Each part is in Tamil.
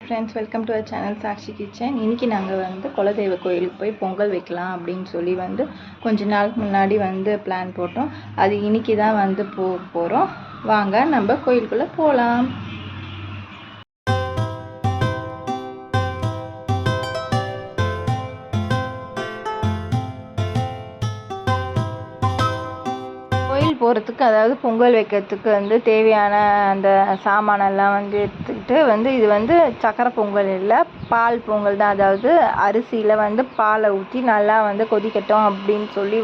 Friends, welcome to our channel Sakshi kitchen. இன்றைக்கி நாங்கள் குலதெய்வ கோயிலுக்கு போய் பொங்கல் வைக்கலாம் அப்படின்னு சொல்லி கொஞ்ச நாளுக்கு முன்னாடி பிளான் போட்டோம். அது இன்றைக்கி தான் போக போகிறோம். வாங்க நம்ம கோயிலுக்குள்ளே போகலாம். கோயில் போகிறதுக்கு, அதாவது பொங்கல் வைக்கிறதுக்கு தேவையான அந்த சாமானெல்லாம் எடுத்துக்கிட்டு இது சக்கரை பொங்கல் இல்லை, பால் பொங்கல் தான். அதாவது அரிசியில் பாலை ஊற்றி நல்லா கொதிக்கட்டும் அப்படின்னு சொல்லி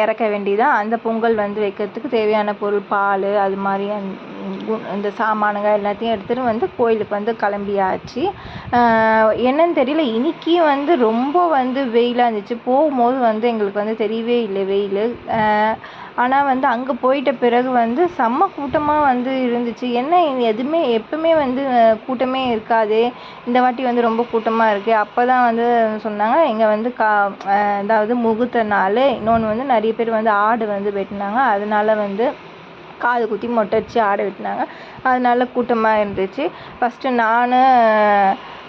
இறக்க வேண்டியதான். அந்த பொங்கல் வைக்கிறதுக்கு தேவையான பொருள் பால், அது மாதிரி இந்த சாமானுங்க எல்லாத்தையும் எடுத்துகிட்டு கோயிலுக்கு கிளம்பியாச்சு. என்னன்னு தெரியல, இன்றைக்கி ரொம்ப வெயிலாக இருந்துச்சு. போகும்போது எங்களுக்கு தெரியவே இல்லை வெயில். ஆனால் அங்கே போயிட்ட பிறகு செம்ம கூட்டமாக இருந்துச்சு. என்ன எதுவுமே எப்பவுமே கூட்டமே இருக்காது, இந்த வாட்டி ரொம்ப கூட்டமாக இருக்குது. அப்போ தான் சொன்னாங்க, இங்கே அதாவது முகூர்த்த நாள், இன்னொன்று நிறைய பேர் ஆடு வெட்டினாங்க. அதனால காது குத்தி மொட்டை அடித்து ஆடை வெட்டினாங்க. அதனால கூட்டமாக இருந்துச்சு. ஃபஸ்ட்டு நான்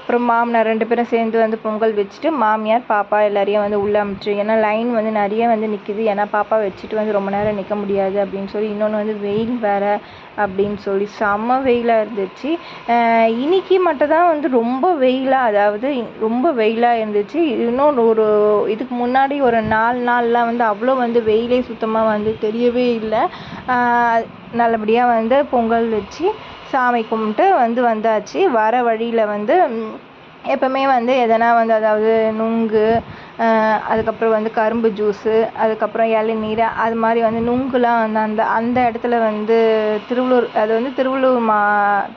அப்புறம் மாமனார் 2 பேரும் சேர்ந்து பொங்கல் வச்சுட்டு, மாமியார் பாப்பா எல்லாரையும் உள்ளே அனுப்பிச்சு. ஏன்னா லைன் நிறைய நிற்கிது. ஏன்னா பாப்பா வச்சுட்டு ரொம்ப நேரம் நிற்க முடியாது அப்படின்னு சொல்லி, இன்னொன்று வெயில் வேறு அப்படின்னு சொல்லி செம்ம வெயிலாக இருந்துச்சு. இன்றைக்கி மட்டும் தான் ரொம்ப வெயிலாக, அதாவது ரொம்ப வெயிலாக இருந்துச்சு. இன்னொன்று இதுக்கு முன்னாடி ஒரு 4 நாள்லாம் அவ்வளோ வெயிலே சுத்தமாக தெரியவே இல்லை. நல்லபடியாக பொங்கல் வச்சு சாமி கும்பிட்டு வந்தாச்சு. வர வழியில் எப்போவுமே எதனா அதாவது நுங்கு, அதுக்கப்புறம் கரும்பு ஜூஸு, அதுக்கப்புறம் இளநீர், அது மாதிரி நுங்குலாம் அந்த இடத்துல திருவள்ளூர், அது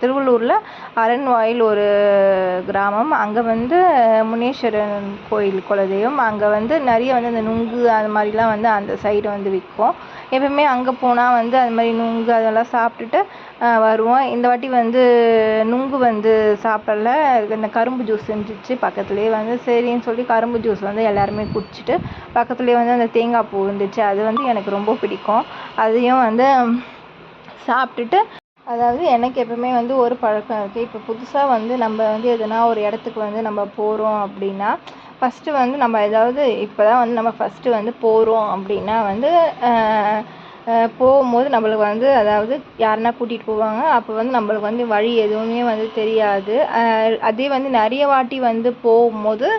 திருவள்ளூரில் அரண்வாயில் ஒரு கிராமம். அங்கே முனீஸ்வரன் கோயில் குலதெய்வம். அங்கே நிறைய அந்த நுங்கு அது மாதிரிலாம் அந்த சைடு விற்கும். எப்பவுமே அங்கே போனால் அது மாதிரி நுங்கு அதெல்லாம் சாப்பிட்டுட்டு வருவோம். இந்த வாட்டி நுங்கு சாப்பிடல, இந்த கரும்பு ஜூஸ் செஞ்சிச்சு பக்கத்துலேயே. சரின்னு சொல்லி கரும்பு ஜூஸ் எல்லாருமே குடிச்சிட்டு, பக்கத்துலேயே அந்த தேங்காய் பூ இருந்துச்சு, அது எனக்கு ரொம்ப பிடிக்கும். அதையும் சாப்பிட்டுட்டு, அதாவது எனக்கு எப்பவுமே ஒரு பழக்கம் இருக்குது. இப்போ புதுசாக நம்ம எதுனா ஒரு இடத்துக்கு நம்ம போகிறோம் அப்படின்னா, ஃபஸ்ட்டு நம்ம ஏதாவது இப்போ தான் நம்ம ஃபஸ்ட்டு போகிறோம் அப்படின்னா போகும்போது நம்மளுக்கு அதாவது யாருன்னா கூட்டிகிட்டு போவாங்க. அப்போ நம்மளுக்கு வழி எதுவுமே தெரியாது. அதே நிறைய வாட்டி போகும்போது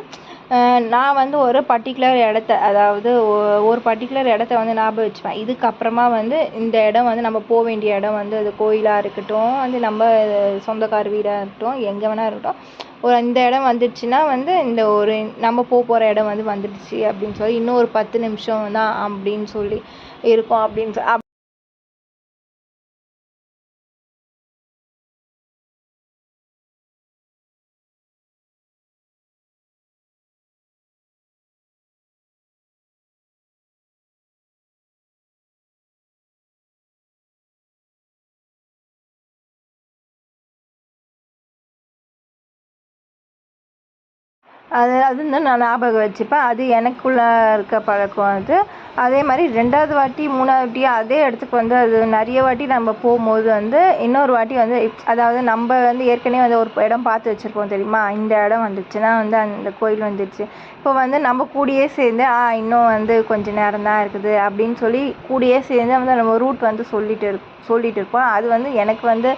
நான் ஒரு பர்டிகுலர் இடத்த, அதாவது ஒரு பர்டிகுலர் இடத்த ஞாபகம் வச்சுப்பேன். இதுக்கப்புறமா இந்த இடம் நம்ம போக வேண்டிய இடம் அது கோயிலாக இருக்கட்டும், நம்ம சொந்தக்கார வீடாக இருக்கட்டும், எங்கே வேணா இருக்கட்டும், இந்த இடம் வந்துடுச்சுன்னா இந்த ஒரு நம்ம போகிற இடம் வந்துடுச்சு அப்படின்னு சொல்லி, இன்னும் ஒரு 10 நிமிஷம் தான் அப்படின்னு சொல்லி இருக்கும் அப்படின்னு அது நான் ஞாபகம் வச்சுப்பேன். அது எனக்குள்ளே இருக்க பழக்கம். அதே மாதிரி 2வது வாட்டி 3வது வாட்டி அதே இடத்துக்கு அது நிறைய வாட்டி நம்ம போகும்போது இன்னொரு வாட்டி அதாவது நம்ம ஏற்கனவே ஒரு இடம் பார்த்து வச்சுருப்போம் தெரியுமா, இந்த இடம் வந்துச்சுன்னா அந்த கோயில் வந்துடுச்சு. இப்போ நம்ம கூடயே சேர்ந்து இன்னும் கொஞ்சம் நேரம் தான் இருக்குது அப்படின்னு சொல்லி கூடயே சேர்ந்து நம்ம ரூட் சொல்லிட்டு இருப்போம். அது எனக்கு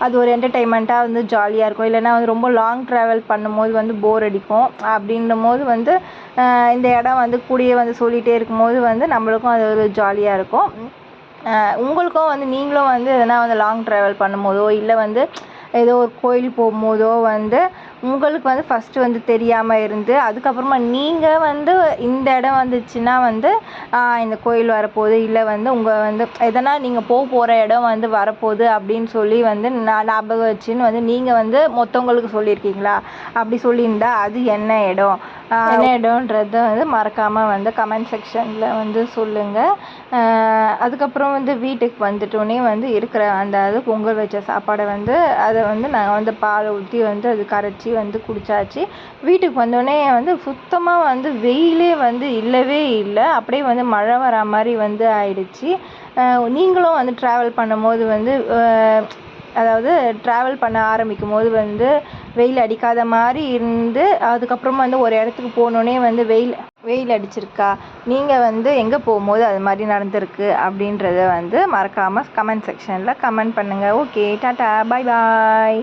அது ஒரு என்டர்டெயின்மெண்ட்டாக ஜாலியாக இருக்கும். இல்லைன்னா ரொம்ப லாங் ட்ராவல் பண்ணும்போது போர் அடிக்கும். அப்படின்னும் போது இந்த இடம் கூடயே சொல்லிகிட்டே இருக்கும்போது நம்மளுக்கும் அது ஒரு ஜாலியாக இருக்கும். உங்களுக்கும் நீங்களும் எதனா லாங் ட்ராவல் பண்ணும்போதோ, இல்லை ஏதோ ஒரு கோயில் போகும்போதோ உங்களுக்கு ஃபஸ்ட்டு தெரியாமல் இருந்து, அதுக்கப்புறமா நீங்கள் இந்த இடம் வந்துச்சுன்னா இந்த கோயில் வரப்போகுது, இல்லை உங்கள் எதனா நீங்கள் போகிற இடம் வரப்போகுது அப்படின்னு சொல்லி ஞாபகம் வச்சுன்னு நீங்கள் மற்றவங்களுக்கு சொல்லியிருக்கீங்களா? அப்படி சொல்லியிருந்தா அது என்ன இடம்ன்றத மறக்காமல் கமெண்ட் செக்ஷனில் சொல்லுங்கள். அதுக்கப்புறம் வீட்டுக்கு வந்துட்டோன்னே இருக்கிற அது பொங்கல் வச்ச சாப்பாடை அதை நான் பாலை ஊற்றி அது கரைச்சி குடித்தாச்சு. வீட்டுக்கு வந்தோடனே சுத்தமாக வெயிலே இல்லவே இல்லை. அப்படியே மழை வர மாதிரி ஆயிடுச்சு. நீங்களும் ட்ராவல் பண்ணும்போது அதாவது ட்ராவல் பண்ண ஆரம்பிக்கும் போது வந்து வெயில் அடிக்காத மாதிரி இருந்து அதுக்கப்புறமா வந்து ஒரு இடத்துக்கு போனோடனே வந்து வெயில் அடிச்சிருக்கா, நீங்கள் வந்து எங்கே போகும்போது அது மாதிரி நடந்திருக்கு அப்படின்றத வந்து மறக்காமல் கமெண்ட் செக்ஷனில் கமெண்ட் பண்ணுங்கள். ஓகே, டாட்டா, பாய் பாய்.